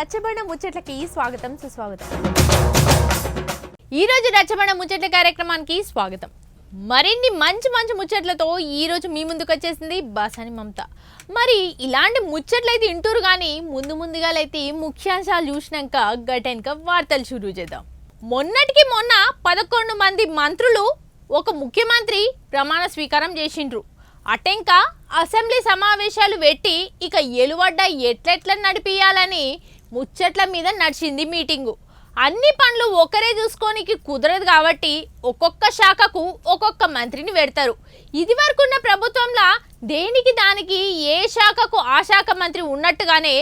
రచ్చబండ ముచ్చట్లకి స్వాగతం సుస్వాగతం. ఈ రోజు రచ్చబండ ముచ్చట్ల కార్యక్రమానికి స్వాగతం. మరిన్ని మంచి ముచ్చట్లతో ఈ రోజు మీ ముందుకు వచ్చేసింది బాసాని మమత. మరి ఇలాంటి ముచ్చట్లయితే ఇంటూరు కానీ ముందుగా అయితే ముఖ్యాంశాలు చూసినాక గటెన్క వార్తలు షురూ చేద్దాం. మొన్నటికి మొన్న 11 మంది మంత్రులు ఒక ముఖ్యమంత్రి ప్రమాణ స్వీకారం చేసిండ్రు. అటెంక అసెంబ్లీ సమావేశాలు పెట్టి ఇక ఎలువడ్డ ఎట్లెట్ల నడిపియాలని ముచ్చట్ల మీద నడిచింది మీటింగు. అన్ని పనులు ఒకరే చూసుకోనికి కుదరదు కాబట్టి ఒక్కొక్క శాఖకు ఒక్కొక్క మంత్రిని పెడతారు. ఇది వరకున్న ప్రభుత్వంలో దేనికి దానికి ఏ శాఖకు ఆ శాఖ మంత్రి ఉన్నట్టుగానే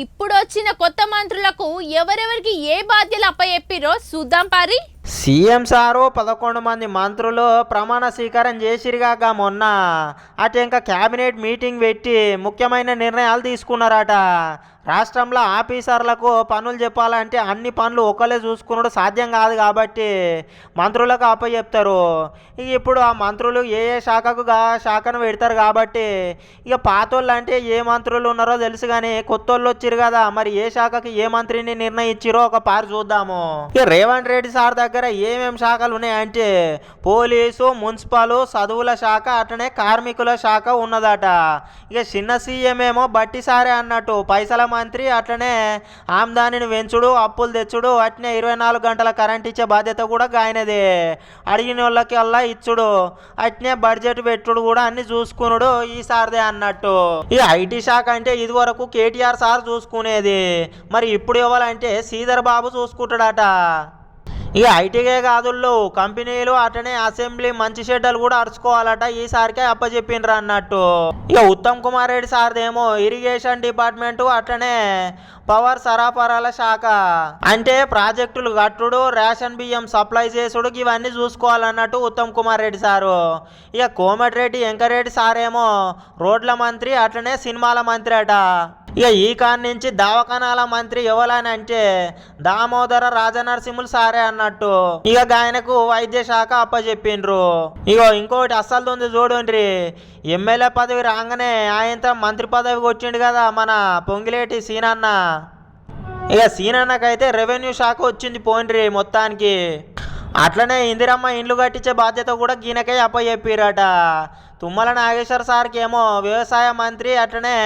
ఇప్పుడు వచ్చిన కొత్త మంత్రులకు ఎవరెవరికి ఏ బాధ్యతలు అప్పచెప్పిరో చూద్దాం పారి. సీఎం సారు 11 మంది మంత్రులు ప్రమాణ స్వీకారం చేసిరుగాక మొన్న. అటు ఇంకా క్యాబినెట్ మీటింగ్ పెట్టి ముఖ్యమైన నిర్ణయాలు తీసుకున్నారట. రాష్ట్రంలో ఆఫీసర్లకు పనులు చెప్పాలంటే అన్ని పనులు ఒకళ్ళే చూసుకున్నాడు సాధ్యం కాదు కాబట్టి మంత్రులకు అప్పచెప్తారు. ఇప్పుడు ఆ మంత్రులు ఏ శాఖకు శాఖను పెడతారు కాబట్టి ఇక పాతోళ్ళు అంటే ఏ మంత్రులు ఉన్నారో తెలుసు కానీ కొత్త వాళ్ళు వచ్చిరు కదా, మరి ఏ శాఖకి ఏ మంత్రిని నిర్ణయించిరో ఒక పారి చూద్దాము. ఇక రేవంత్ రెడ్డి సార్ దగ్గర ఏమేమి శాఖలు ఉన్నాయంటే పోలీసు, మున్సిపల్, చదువుల శాఖ, అట్లనే కార్మికుల శాఖ ఉన్నదట. ఇక చిన్న సీఎం ఏమో బట్టి సారే అన్నట్టు పైసల మంత్రి, అట్లనే ఆమ్దానిని పెంచుడు, అప్పులు తెచ్చుడు, అట్నే 24 గంటల కరెంట్ ఇచ్చే బాధ్యత కూడా ఆయనదే. అడిగిన వాళ్ళకి అలా ఇచ్చుడు, అట్నే బడ్జెట్ పెట్టుడు కూడా అన్ని చూసుకునుడు ఈసారిదే అన్నట్టు. ఈ ఐటీ శాఖ అంటే ఇది వరకు కేటీఆర్ సార్ చూసుకునేది, మరి ఇప్పుడు ఇవ్వాలంటే శ్రీధర్ బాబు చూసుకుంటాడట. ఇక ఐటీకే కాదుల్లో కంపెనీలు అటనే అసెంబ్లీ మంచి షెడ్యూల్ కూడా అరుచుకోవాలట ఈసారికే అప్పచెప్పిండ్రు అన్నట్టు. ఇక ఉత్తమ్ కుమార్ రెడ్డి సార్దేమో ఇరిగేషన్ డిపార్ట్మెంట్, అట్లనే పవర్ సరఫరాల శాఖ అంటే ప్రాజెక్టులు కట్టుడు, రేషన్ బియ్యం సప్లై చేసుడు ఇవన్నీ చూసుకోవాలన్నట్టు ఉత్తమ్ కుమార్ రెడ్డి సారు. ఇక కోమటిరెడ్డి వెంకరెడ్డి సారేమో రోడ్ల మంత్రి, అట్లనే సినిమాల మంత్రి అట. ఇక ఈ కాడి నుంచి దవాఖానాల మంత్రి ఎవరైనా అంటే దామోదర రాజనరసింహులు సారే అన్నట్టు. ఇక ఆయనకు వైద్య శాఖ అప్పచెప్పిండ్రు. ఇగో ఇంకోటి అస్సలు ఉంది చూడండి, ఎమ్మెల్యే పదవి రాగానే ఆయన మంత్రి పదవికి వచ్చిండు కదా మన పొంగిలేటి సీనన్న. ఇక సీనన్నకైతే రెవెన్యూ శాఖ వచ్చింది పోయిండ్రి మొత్తానికి. అట్లనే ఇందిరమ్మ ఇండ్లు కట్టించే బాధ్యత కూడా గీనకై అప్పచెప్పిరట. తుమ్మల నాగేశ్వర సార్కి ఏమో వ్యవసాయ మంత్రి, అట్లనే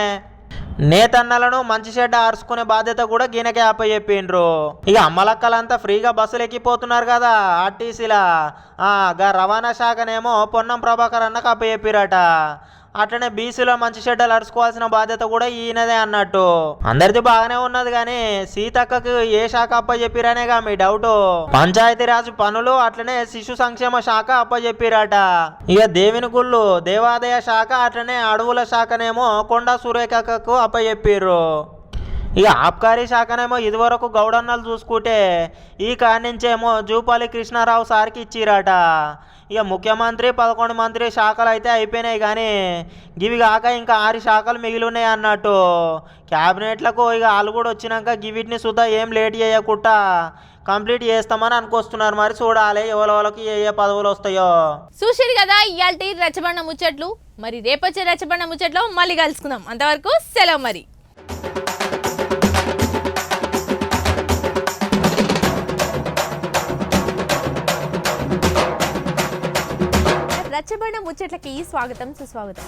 నేతన్నలను మంచి చెడ్డ ఆర్చుకునే బాధ్యత కూడా గీనకే అప్పచెప్పిండ్రు. ఇక అమ్మలక్కలంతా ఫ్రీగా బస్సులు ఎక్కిపోతున్నారు కదా ఆర్టీసీలా, రవాణా శాఖనేమో పొన్నం ప్రభాకర్ అన్నకు అప్పచెప్పిరట. అట్లనే బీసీలో మంచి షెడ్యూల్ అరుచుకోవాల్సిన బాధ్యత కూడా ఈయనదే అన్నట్టు. అందరిది బాగానే ఉన్నది కానీ సీతక్కకు ఏ శాఖ అప్పచెప్పిరనేగా మీ డౌట్. పంచాయతీరాజ్ పనులు, అట్లనే శిశు సంక్షేమ శాఖ అప్పచెప్పిరట. ఇక దేవిని గుళ్ళు దేవాదాయ శాఖ, అట్లనే అడవుల శాఖనేమో కొండా సురేఖకు అప్పచెప్పిర్రు. ఇక ఆబ్కారీ శాఖనేమో ఇదివరకు గౌడన్నలు చూసుకుంటే ఈ కాడి నుంచేమో జూపాలి కృష్ణారావు సార్కి ఇచ్చిరట. ఇక ముఖ్యమంత్రి 11 మంత్రి శాఖలు అయితే అయిపోయినాయి కానీ గివి కాక ఇంకా 6 శాఖలు మిగిలి ఉన్నాయి అన్నట్టు. క్యాబినెట్లకు ఇక వాళ్ళు కూడా వచ్చినాక గివిటిని సుధా ఏం లేట్ చేయకుండా కంప్లీట్ చేస్తామని అనుకొస్తున్నారు. మరి చూడాలి ఎవరికి ఏ పదవులు వస్తాయో. చూసిరు కదా ఇయాల్టి రచ్చబండ ముచ్చట్లు. మరి రేపొచ్చే రచ్చబండ ముచ్చట్లో మళ్ళీ కలుసుకుందాం. అంతవరకు సెలవు. మరి రచ్చబండ ముచ్చట్లకి స్వాగతం సుస్వాగతం.